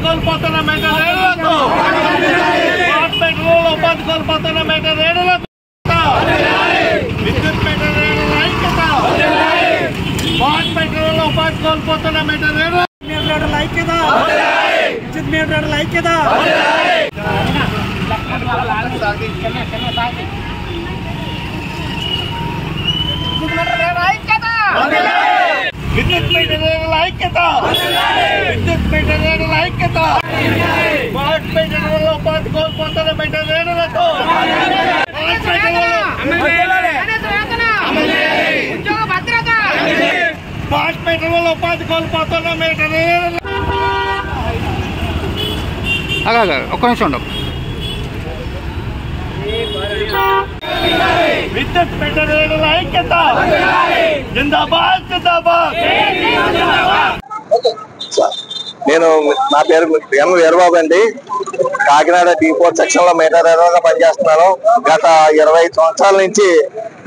కోల్పోతున్న metro రైళ్లతో smart మెట్రోలో ఉపాధి కోల్పోతున్న metro రైళ్లతో విద్యుత్ మెట్రో రైళ్ల ఐక్యత స్మార్ట్ మెట్రోలో ఉపాధి కోల్పోతున్న మెట్రో రైళ్ల ఐక్యత విద్యుత్ మెట్రో రైళ్ల ఐక్యత విద్యుత్ మెట్రో రైళ్ల ఐక్యత విద్యుత్ మెట్రో రైళ్ల ఐక్యత స్మార్ట్ మెట్రోలో ఉపాధి కోల్పోతున్న మెట్రో రైళ్లతో స్మార్ట్ మెట్రోలో ఉపాధి కోల్పోతున్న మెట్రో రైళ్ల ఒక్క నిమిషం ఉండవు. విద్యుత్ మెట్రో రైళ్ల ఐక్యత జిందాబాద్ జిందాబాద్. నేను నా పేరు ఎం వీరబాబు అండి. కాకినాడ T4 సెక్షన్ లో మీటర్ రీడర్ గా పనిచేస్తున్నాను. గత 25 సంవత్సరాల నుంచి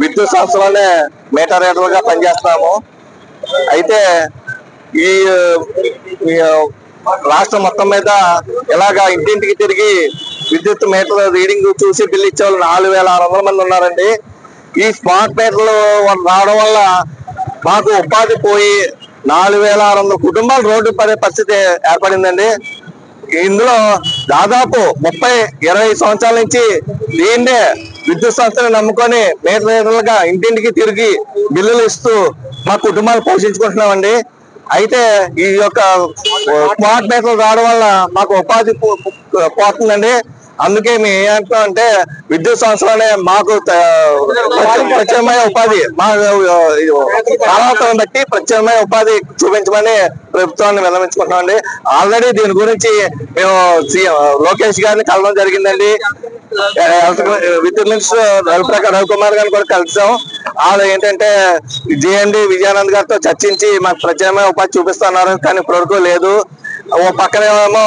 విద్యుత్ సంస్థలోనే మీటర్ రీడర్ గా పనిచేస్తున్నాము. అయితే ఈ రాష్ట్రం మొత్తం మీద ఇలాగా ఇంటింటికి తిరిగి విద్యుత్ మీటర్ రీడింగ్ చూసి బిల్లు ఇచ్చే వాళ్ళు 4600 మంది ఉన్నారండి. ఈ స్మార్ట్ మీటర్లు రావడం వల్ల మాకు ఉపాధి పోయి 4600 కుటుంబాలు రోడ్డు పడే పరిస్థితి ఏర్పడిందండి. ఇందులో దాదాపు 20 సంవత్సరాల నుంచి దీన్నే విద్యుత్ సంస్థని నమ్ముకొని మీటర్ రీడర్లుగా ఇంటింటికి తిరిగి బిల్లులు ఇస్తూ మా కుటుంబాలు పోషించుకుంటున్నామండి. అయితే ఈ యొక్క స్మార్ట్ మీటర్లు రావడం వల్ల మాకు ఉపాధి పోతుందండి. అందుకే మేము ఏమంటున్నాం అంటే విద్యుత్ సంస్థలోనే మాకు ప్రత్యామ్నాయ ఉపాధి మా కాలావతలను బట్టి ప్రత్యామ్నాయ ఉపాధి చూపించమని ప్రభుత్వాన్ని విన్నవించుకుంటున్నామండి. ఆల్రెడీ దీని గురించి మేము లోకేష్ గారిని కలవడం జరిగిందండి. విద్యుత్ మినిస్టర్ రవికుమార్ గారిని కూడా కలిసాం. వాళ్ళు ఏంటంటే జేఎండి విజయానంద్ గారితో చర్చించి మాకు ప్రత్యామ్నాయ ఉపాధి చూపిస్తున్నారు, కానీ ఇప్పటివరకు లేదు. ఓ పక్కనేమో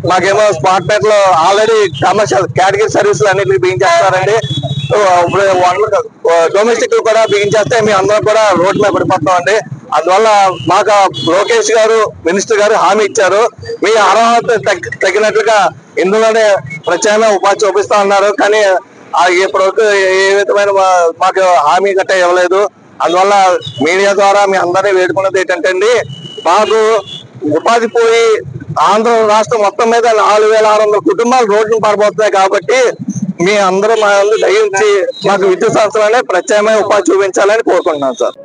మాకేమో స్మార్ట్ మీటర్లు ఆల్రెడీ కమర్షియల్ కేటగిరీ సర్వీసులు అన్నింటికి బిగించేస్తారండి. డొమెస్టిక్ కూడా బిగించేస్తే మేము అందరం కూడా రోడ్డు మీద పడిపోతాం అండి. అందువల్ల మాకు లోకేష్ గారు మినిస్టర్ గారు హామీ ఇచ్చారు, మీ అర్హత తగినట్లుగా ఇందులోనే ప్రత్యామ్నాయ ఉపాధి చూపిస్తా ఉన్నారు. కానీ ఇప్పటివరకు ఏ విధమైన మాకు హామీ గట్రా ఇవ్వలేదు. అందువల్ల మీడియా ద్వారా మీ అందరినీ వేడుకున్నది ఏంటంటే అండి, మాకు ఉపాధి పోయి ఆంధ్ర రాష్ట్రం మొత్తం మీద 4600 కుటుంబాలు రోడ్లు పడబోతున్నాయి. కాబట్టి మీ అందరూ మా దయించి మాకు విద్యుత్ సంస్థలనే ప్రత్యామ్నాయ ఉపాధి చూపించాలని కోరుకుంటున్నాం సార్.